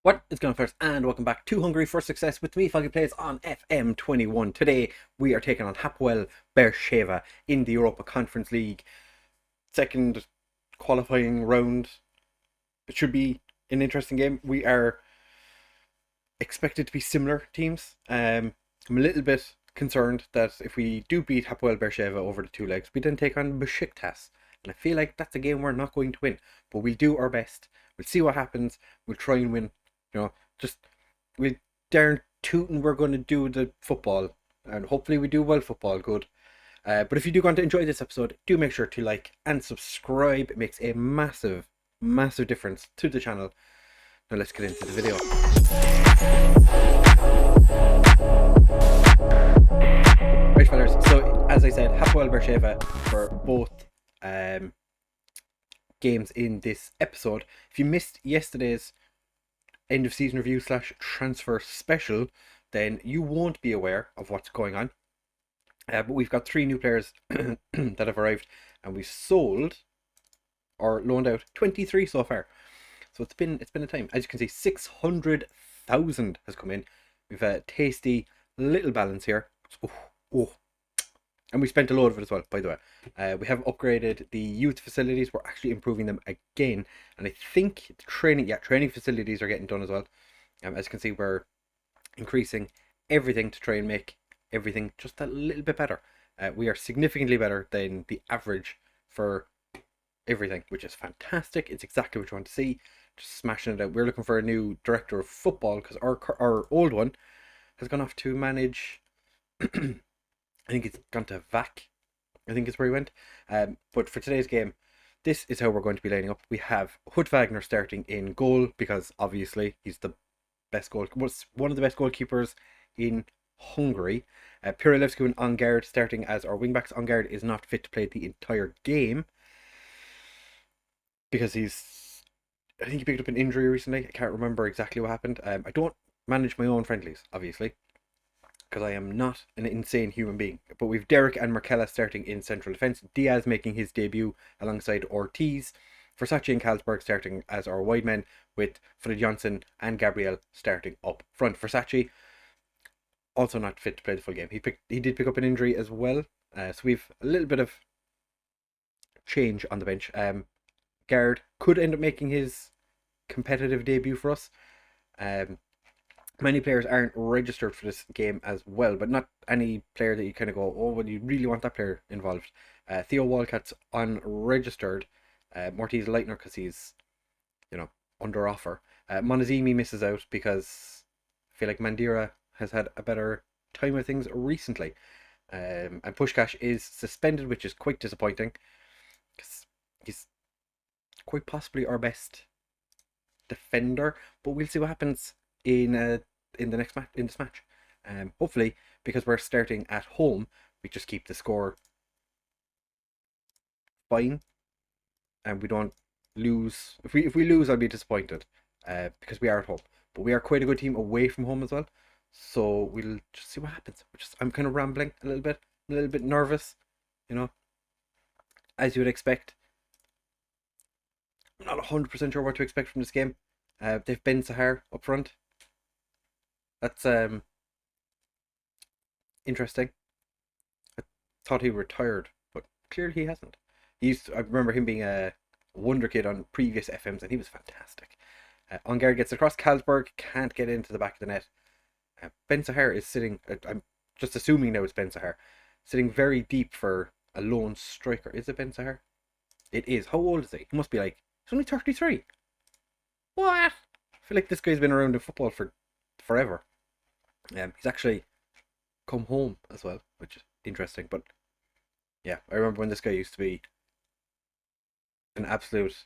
What is going on, first, and welcome back to Hungary for Success with me, FoggyPlays, on FM21. Today we are taking on Hapoel Be'er-Sheva in the Europa Conference League second qualifying round. It should be an interesting game. We are expected to be similar teams. I'm a little bit concerned that if we do beat Hapoel Be'er-Sheva over the two legs, we then take on Besiktas. And I feel like that's a game we're not going to win. But we'll do our best. We'll see what happens. We'll try and win. Just we darn tootin' we're going to do the football, and hopefully we do well football, good. But if you do want to enjoy this episode, do make sure to like and subscribe. It makes a massive, massive difference to the channel. Now let's get into the video. Right, fellas, so as I said, Hapoel Be'er-Sheva for both games in this episode. If you missed yesterday's end of season review / transfer special, then you won't be aware of what's going on. But we've got 3 new players that have arrived, and we've sold or loaned out 23 so far. So it's been a time. As you can see, 600,000 has come in. We've a tasty little balance here. Oh. And we spent a load of it as well, by the way. We have upgraded the youth facilities. We're actually improving them again. And I think the training facilities are getting done as well. As you can see, we're increasing everything to try and make everything just a little bit better. We are significantly better than the average for everything, which is fantastic. It's exactly what you want to see. Just smashing it out. We're looking for a new director of football because our old one has gone off to manage... I think it's gone to VAC. I think is where he went. But for today's game, this is how we're going to be lining up. We have Hut Wagner starting in goal because obviously he's the best one of the best goalkeepers in Hungary. Piralevsky and on guard starting as our wingbacks. On guard is not fit to play the entire game because I think he picked up an injury recently. I can't remember exactly what happened. I don't manage my own friendlies, obviously, because I am not an insane human being. But we've Derek and Markella starting in central defence. Diaz making his debut alongside Ortiz. Versace and Carlsberg starting as our wide men, with Fred Johnson and Gabriel starting up front. Versace also not fit to play the full game. He did pick up an injury as well. So we've a little bit of change on the bench. Guard could end up making his competitive debut for us. Many players aren't registered for this game as well, but not any player that you kind of go, oh, well, you really want that player involved. Theo Walcott's unregistered. Mortiz Leitner because he's, under offer. Monazimi misses out because I feel like Mandira has had a better time of things recently. And Pushkash is suspended, which is quite disappointing because he's quite possibly our best defender, but we'll see what happens in the next match, in this match. Hopefully, because we're starting at home, we just keep the score fine and we don't lose. If we lose, I'll be disappointed because we are at home, but we are quite a good team away from home as well, so we'll just see what happens. I'm kind of rambling a little bit. I'm a little bit nervous, as you would expect. I'm not 100% sure what to expect from this game. They've Ben Sahar up front. That's interesting. I thought he retired, but clearly he hasn't. I remember him being a wonder kid on previous FMs, and he was fantastic. Ongard gets across. Carlsberg can't get into the back of the net. Ben Sahar is sitting. I'm just assuming now it's Ben Sahar, sitting very deep for a lone striker. Is it Ben Sahar? It is. How old is he? He must be like. He's only 33. What? I feel like this guy's been around in football for forever. He's actually come home as well, which is interesting. But yeah, I remember when this guy used to be an absolute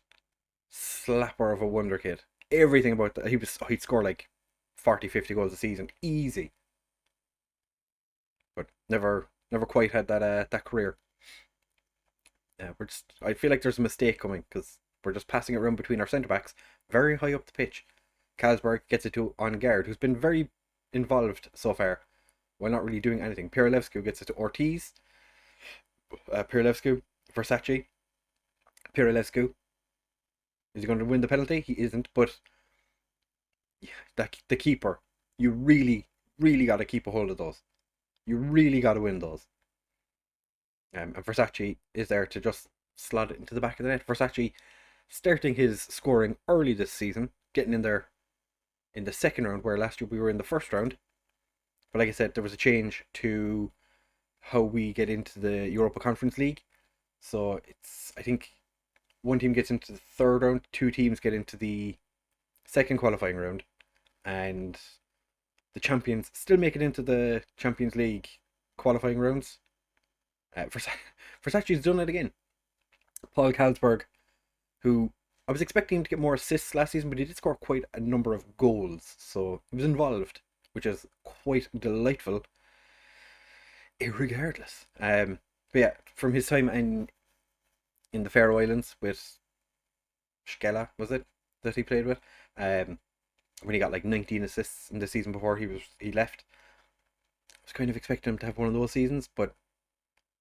slapper of a wonder kid. Everything about that, he'd score like 40-50 goals a season, easy. But never quite had that career. I feel like there's a mistake coming because we're just passing it around between our centre backs, very high up the pitch. Carlsberg gets it to on guard, who's been very involved so far, while not really doing anything. Piralevsky gets it to Ortiz. Piralevsky, Versace. Piralevsky. Is he going to win the penalty? He isn't, but the keeper. You really, really got to keep a hold of those. You really got to win those. And Versace is there to just slot it into the back of the net. Versace starting his scoring early this season, getting in there in the second round, where last year we were in the first round. But like I said, there was a change to how we get into the Europa Conference League. So it's, I think, one team gets into the third round, two teams get into the second qualifying round, and the champions still make it into the Champions League qualifying rounds. Versace's done it again. Paul Carlsberg, who I was expecting to get more assists last season, but he did score quite a number of goals, so he was involved, which is quite delightful. Irregardless, but yeah, from his time in the Faroe Islands with Skella, was it that he played with? When he got like 19 assists in the season before he left. I was kind of expecting him to have one of those seasons, but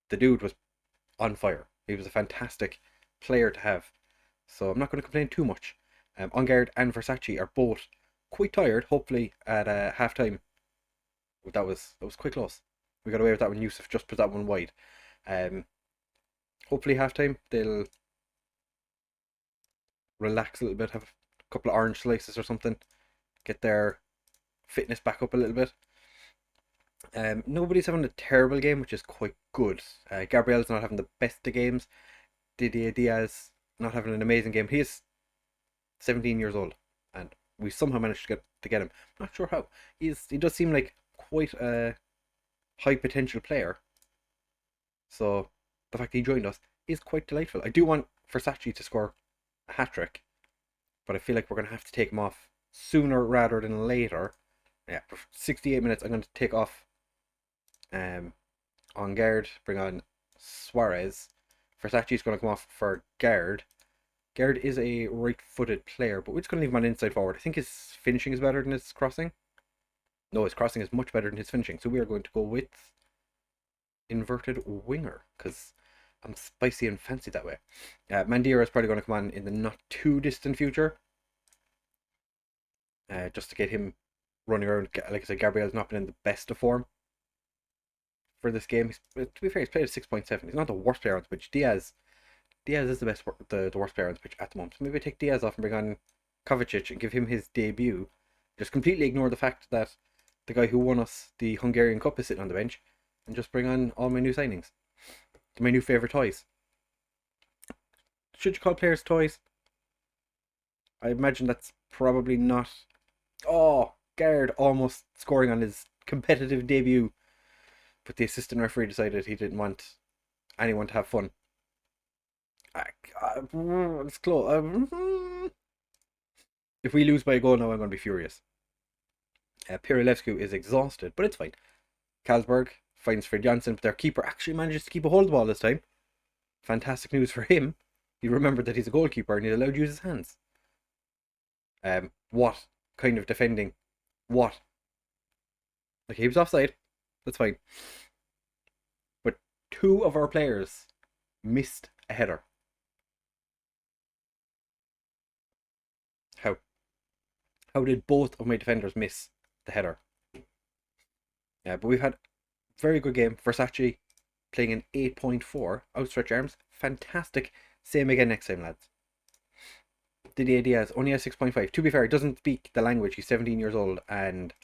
the dude was on fire. He was a fantastic player to have. So I'm not going to complain too much. Ongard and Versace are both quite tired, hopefully at half time. That was quite close. We got away with that when Yusuf just put that one wide. Hopefully half time they'll relax a little bit, have a couple of orange slices or something, get their fitness back up a little bit. Nobody's having a terrible game, which is quite good. Gabriel's not having the best of games. Didier Diaz not having an amazing game. He is 17 years old, and we somehow managed to get him. I'm not sure how. He does seem like quite a high potential player. So the fact that he joined us is quite delightful. I do want Versace to score a hat trick, but I feel like we're going to have to take him off sooner rather than later. Yeah, for 68 minutes, I'm going to take off on guard, bring on Suarez. Versace's going to come off for Gard. Gard is a right-footed player, but we're just going to leave him on inside forward. I think his finishing is better than his crossing. No, his crossing is much better than his finishing, so we are going to go with inverted winger, because I'm spicy and fancy that way. Mandira is probably going to come on in the not too distant future, just to get him running around. Like I said, Gabriel's not been in the best of form for this game. To be fair, he's played at 6.7. He's not the worst player on the pitch. Diaz is the worst player on the pitch at the moment. So maybe I take Diaz off and bring on Kovacic and give him his debut. Just completely ignore the fact that the guy who won us the Hungarian Cup is sitting on the bench, and just bring on all my new signings. My new favourite toys. Should you call players toys? I imagine that's probably not. Oh, Gard almost scoring on his competitive debut, but the assistant referee decided he didn't want anyone to have fun. It's close. If we lose by a goal now, I'm going to be furious. Pirilevsku is exhausted, but it's fine. Carlsberg finds Fred Janssen, but their keeper actually manages to keep a hold of the ball this time. Fantastic news for him. He remembered that he's a goalkeeper and he's allowed to use his hands. What kind of defending? What? Okay, he was offside. That's fine. But two of our players missed a header. How? How did both of my defenders miss the header? Yeah, but we've had a very good game. Versace playing an 8.4. Outstretched arms. Fantastic. Same again next time, lads. Didier Diaz only has 6.5. To be fair, he doesn't speak the language. He's 17 years old and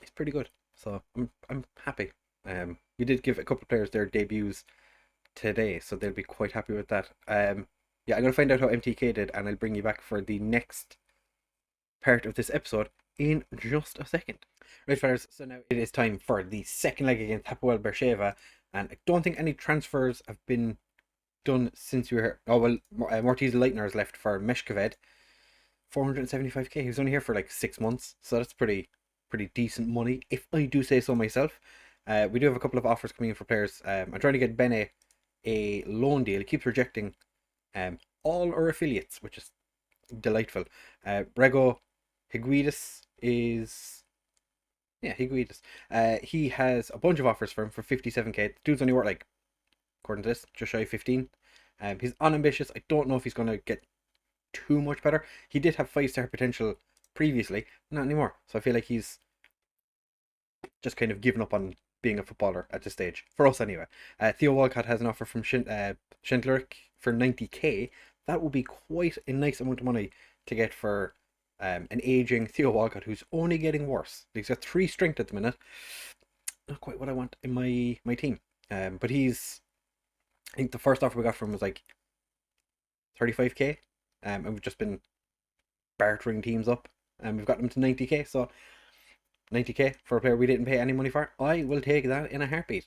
he's pretty good. So I'm happy. We did give a couple of players their debuts today, so they'll be quite happy with that. Yeah, I'm going to find out how MTK did, and I'll bring you back for the next part of this episode in just a second. Right, fellas, so now it is time for the second leg against Hapoel Be'er-Sheva, and I don't think any transfers have been done since we were here. Oh, well, Mortiz Leitner has left for Meshkoved. 475k. He was only here for like 6 months, so that's pretty decent money, if I do say so myself. We do have a couple of offers coming in for players. I'm trying to get Bene a loan deal. He keeps rejecting all our affiliates, which is delightful. Rego Higuidas is... Yeah, Higuidas. He has a bunch of offers for him for 57k. The dude's only worth, like, according to this, just shy of 15. He's unambitious. I don't know if he's going to get too much better. He did have 5-star potential previously, not anymore. So I feel like he's just kind of given up on being a footballer at this stage, for us anyway. Theo Walcott has an offer from Schindlerich for 90k. That would be quite a nice amount of money to get for an aging Theo Walcott who's only getting worse. He's got 3 strength at the minute. Not quite what I want in my team. But I think the first offer we got from him was like 35k. And we've just been bartering teams up, and we've got them to 90k. So 90k for a player we didn't pay any money for, I will take that in a heartbeat.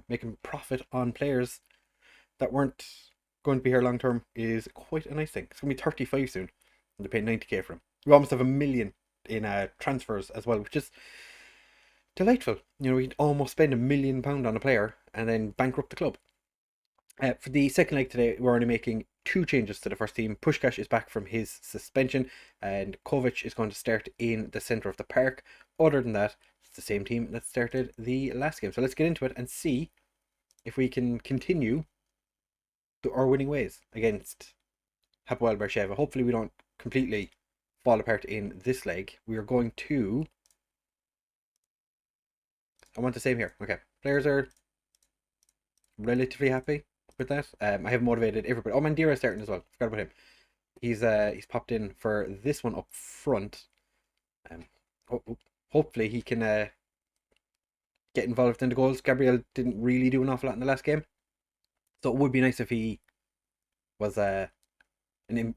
Making profit on players that weren't going to be here long term is quite a nice thing. It's going to be 35 soon, and they pay 90k for him. We almost have 1 million in transfers as well, which is delightful. You know, we'd almost spend £1 million on a player and then bankrupt the club. For the second leg today, we're only making 2 changes to the first team. Puskás is back from his suspension, and Kovac is going to start in the centre of the park. Other than that, it's the same team that started the last game. So let's get into it and see if we can continue our winning ways against Hapoel Be'er-Sheva. Hopefully we don't completely fall apart in this leg. We are going to... I want the same here. Okay, players are relatively happy with that. I have motivated everybody. Oh, Mandira is starting as well. Forgot about him. He's popped in for this one up front. Hopefully he can get involved in the goals. Gabriel didn't really do an awful lot in the last game, so it would be nice if he was an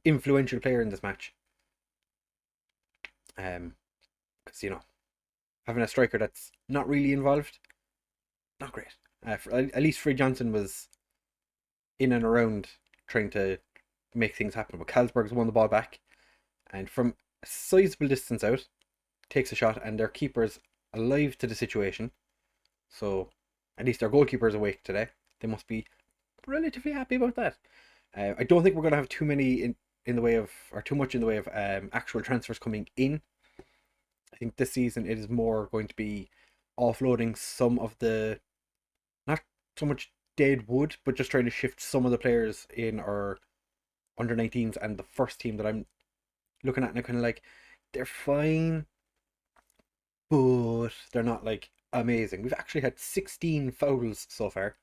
influential player in this match. Because you know, having a striker that's not really involved, not great. At least Frey Johnson was in and around trying to make things happen. But Carlsberg's won the ball back, and from a sizable distance out, takes a shot, and their keeper's alive to the situation. So at least their goalkeeper is awake today. They must be relatively happy about that. I don't think we're going to have too many in the way of, or too much in the way of actual transfers coming in. I think this season it is more going to be offloading some of the, not so much dead wood, but just trying to shift some of the players in our under 19s and the first team that I'm looking at, and I'm kind of like, they're fine, but they're not like amazing. We've actually had 16 fouls so far.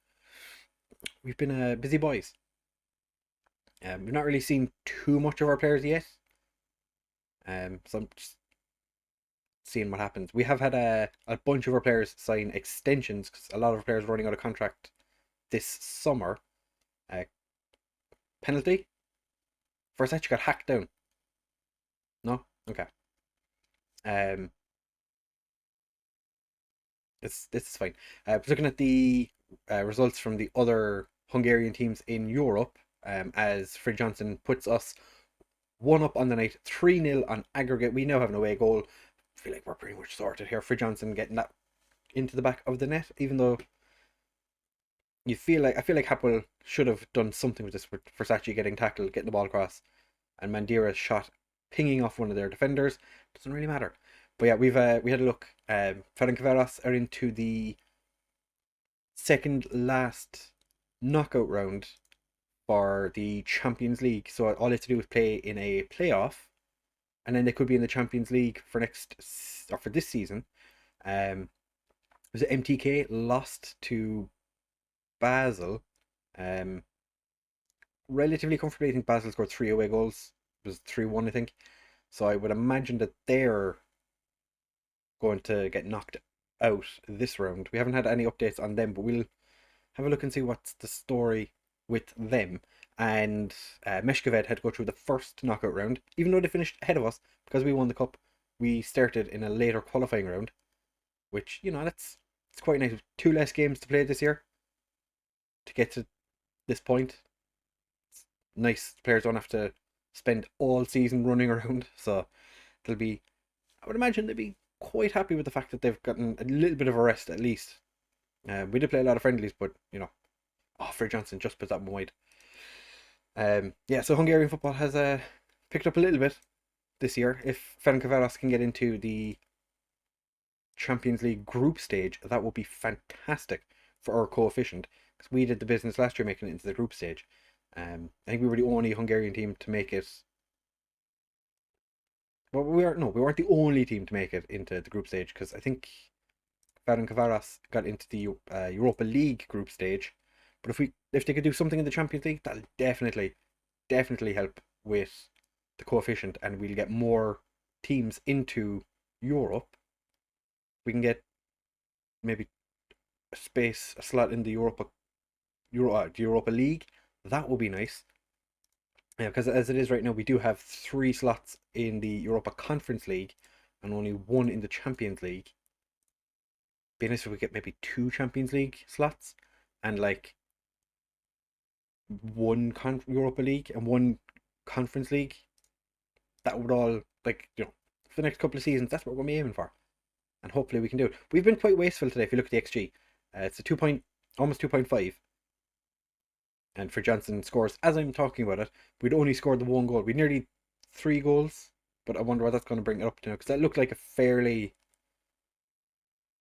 We've been busy boys. We've not really seen too much of our players yet. So I'm just seeing what happens. We have had a bunch of our players sign extensions because a lot of our players are running out of contract this summer. Penalty? First that you got hacked down. No? Okay. This is fine. Looking at the results from the other Hungarian teams in Europe, as Frey Johnson puts us 1 up on the night, 3-0 on aggregate. We now have an away goal. I feel like we're pretty much sorted here. Frey Johnson getting that into the back of the net, even though I feel like Hapoel should have done something with this, with Versace getting tackled, getting the ball across, and Mandira's shot pinging off one of their defenders. Doesn't really matter. But yeah, we had a look. Ferencváros are into the second last knockout round for the Champions League. So all they have to do is play in a playoff, and then they could be in the Champions League for this season. Was it MTK lost to Basel? Relatively comfortably. I think Basel scored 3 away goals. It was 3-1, I think. So I would imagine that they're going to get knocked out this round. We haven't had any updates on them, but we'll have a look and see what's the story with them. And Meshkoved had to go through the first knockout round, even though they finished ahead of us because we won the cup. We started in a later qualifying round, which, you know, it's quite nice. 2 less games to play this year to get to this point. It's nice. Players don't have to spend all season running around, so they'll be, I would imagine they'll be quite happy with the fact that they've gotten a little bit of a rest at least. We did play a lot of friendlies, but you know, Frey Johnson just put that one wide. Yeah, so Hungarian football has picked up a little bit this year. If Ferencváros can get into the Champions League group stage, that would be fantastic for our coefficient, because we did the business last year making it into the group stage. I think we were the only Hungarian team to make it But we weren't the only team to make it into the group stage, because I think Ferencvaros got into the Europa League group stage. But if they could do something in the Champions League, that'll definitely help with the coefficient, and we'll get more teams into Europe. We can get maybe a slot in the Europa League. That would be nice. Yeah, because as it is right now, we do have 3 slots in the Europa Conference League and only 1 in the Champions League. Be nice if we get maybe 2 Champions League slots and like 1 Europa League and 1 Conference League. That would all, like, for the next couple of seasons, that's what we're aiming for. And hopefully we can do it. We've been quite wasteful today if you look at the XG. It's a 2 point, almost 2.5. And for Johnson scores, as I'm talking about it, we'd only scored the 1 goal. We'd nearly 3 goals, but I wonder what that's going to bring it up to now, because that looked like a fairly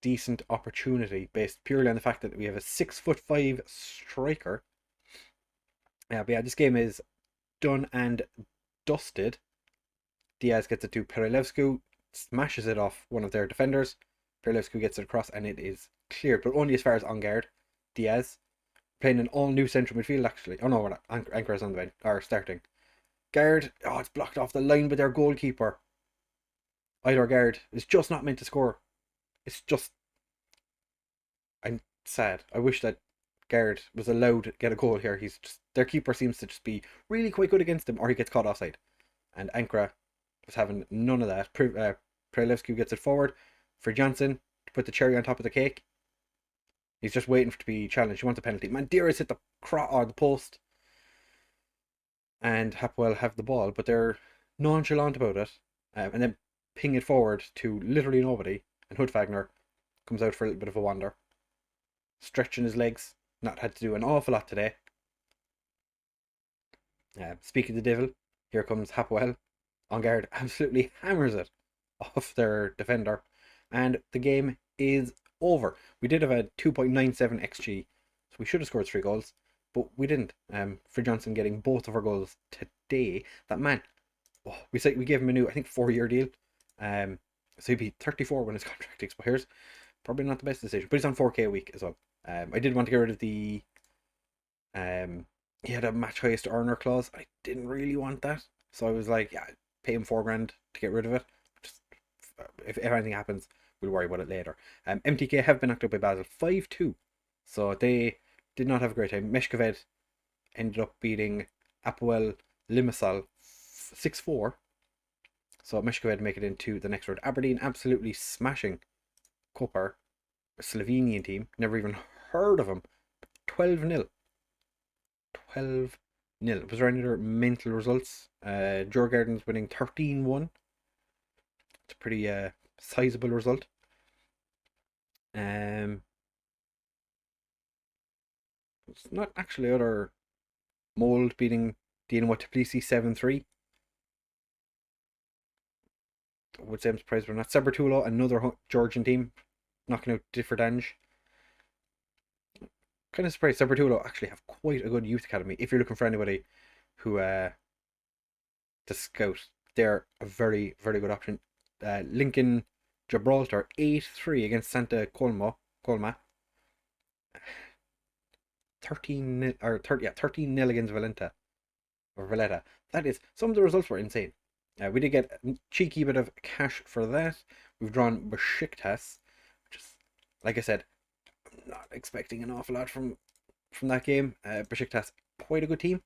decent opportunity based purely on the fact that we have a 6'5" striker. But yeah, this game is done and dusted. Diaz gets it to Perelevsku, smashes it off one of their defenders. Perelevsku gets it across, and it is cleared, but only as far as on guard. Diaz playing an all new central midfield, actually. Oh no, we're not. Anchor is on the bench, or starting. Guard, oh, it's blocked off the line by their goalkeeper. Either guard is just not meant to score. It's just, I'm sad. I wish that guard was allowed to get a goal here. Their keeper seems to just be really quite good against him, or he gets caught offside. And Ankara was having none of that. Prelevsky gets it forward for Johnson to put the cherry on top of the cake. He's just waiting to be challenged. He wants a penalty. Mandiras hit the post, and Hapoel have the ball, but they're nonchalant about it, and then ping it forward to literally nobody. And Hudfagner comes out for a little bit of a wander, stretching his legs. Not had to do an awful lot today. Speaking of the devil, here comes Hapoel on guard, absolutely hammers it off their defender, and the game is over. We did have a 2.97 XG, so we should have scored 3 goals, but we didn't. For Johnson getting both of our goals today, that man, we gave him a new, I think, 4-year deal. So he'd be 34 when his contract expires. Probably not the best decision, but he's on 4K a week as well. I did want to get rid of the he had a match highest earner clause. I didn't really want that, so I was like, yeah, pay him $4,000 to get rid of it. Just if anything happens, we'll worry about it later. MTK have been knocked out by Basel 5-2, so they did not have a great time. Meshkoved ended up beating Apoel Limassol 6-4, so Meshkoved make it into the next round. Aberdeen absolutely smashing Koper, a Slovenian team, never even heard of them. 12-0. 12-0. Was there any other mental results? Djurgården's winning 13-1. It's a pretty sizable result. It's not actually other. Mold beating Dinamo Tbilisi 7-3. I would say I'm surprised we're not. Sabertulo, another Georgian team, knocking out Differdange. Kind of surprised Sabertulo actually have quite a good youth academy. If you're looking for anybody who to scout, they're a very, very good option. Lincoln Gibraltar 8-3 against Santa Colma. 13-0 against Valletta. That is, some of the results were insane. We did get a cheeky bit of cash for that. We've drawn Besiktas, which is, like I said, I'm not expecting an awful lot from that game. Besiktas, quite a good team.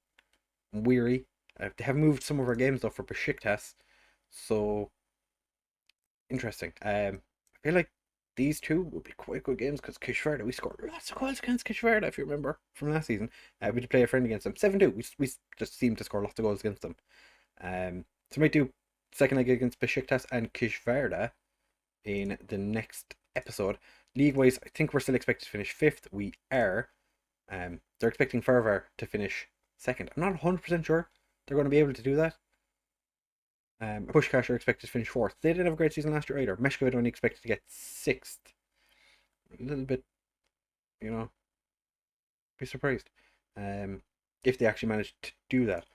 I'm weary. They have moved some of our games though for Besiktas, so interesting. I feel like these two would be quite good games because Kishvarda, we scored lots of goals against Kishvarda, if you remember from last season. We did play a friend against them, 7-2. We just seem to score lots of goals against them. So we might do second leg against Besiktas and Kishvarda in the next episode. League wise, I think we're still expected to finish 5th. We are. They're expecting Fervor to finish 2nd. I'm not 100% sure they're going to be able to do that. Pushkash are expected to finish 4th. They didn't have a great season last year either. Meshkoved only expected to get 6th. A little bit, be surprised if they actually managed to do that.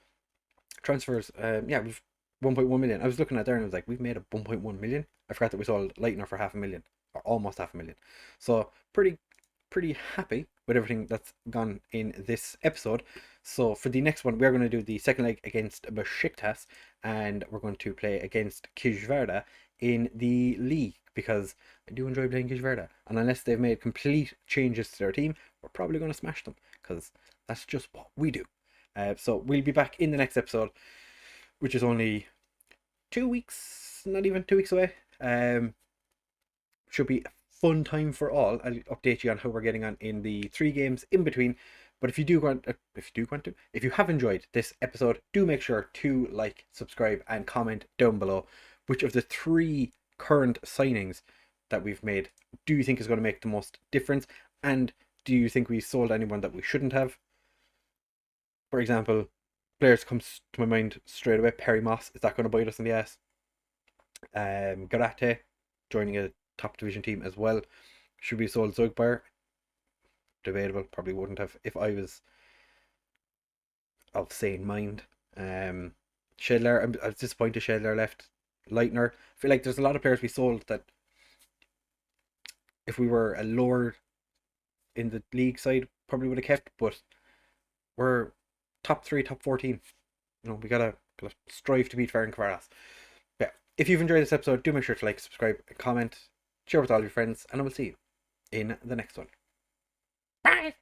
Transfers, we've 1.1 million. I was looking at there and I was like, we've made a 1.1 million. I forgot that we sold Lightner for 500,000 or almost 500,000. So pretty happy with everything that's gone in this episode. So for the next one, we're going to do the second leg against Besiktas, and we're going to play against Kizverda in the league, because I do enjoy playing Kizverda, and unless they've made complete changes to their team, we're probably going to smash them, because that's just what we do. So we'll be back in the next episode, which is only 2 weeks, not even 2 weeks away. Should be a fun time for all. I'll update you on how we're getting on in the 3 games in between. But if you have enjoyed this episode, do make sure to like, subscribe, and comment down below which of the 3 current signings that we've made do you think is going to make the most difference, and do you think we sold anyone that we shouldn't have? For example, players comes to my mind straight away. Perry Moss, is that going to bite us in the ass? Garate joining a top division team as well. Should we have sold Zugbeyer? Debatable. Probably wouldn't have if I was of sane mind. Schedler, I was disappointed Schedler left. Leitner, I feel like there's a lot of players we sold that if we were a lower in the league side probably would have kept, but we're top 3, top 14. You know, we gotta strive to beat Ferencváros. But yeah, if you've enjoyed this episode, do make sure to like, subscribe, and comment, share with all your friends, and I will see you in the next one. Bye!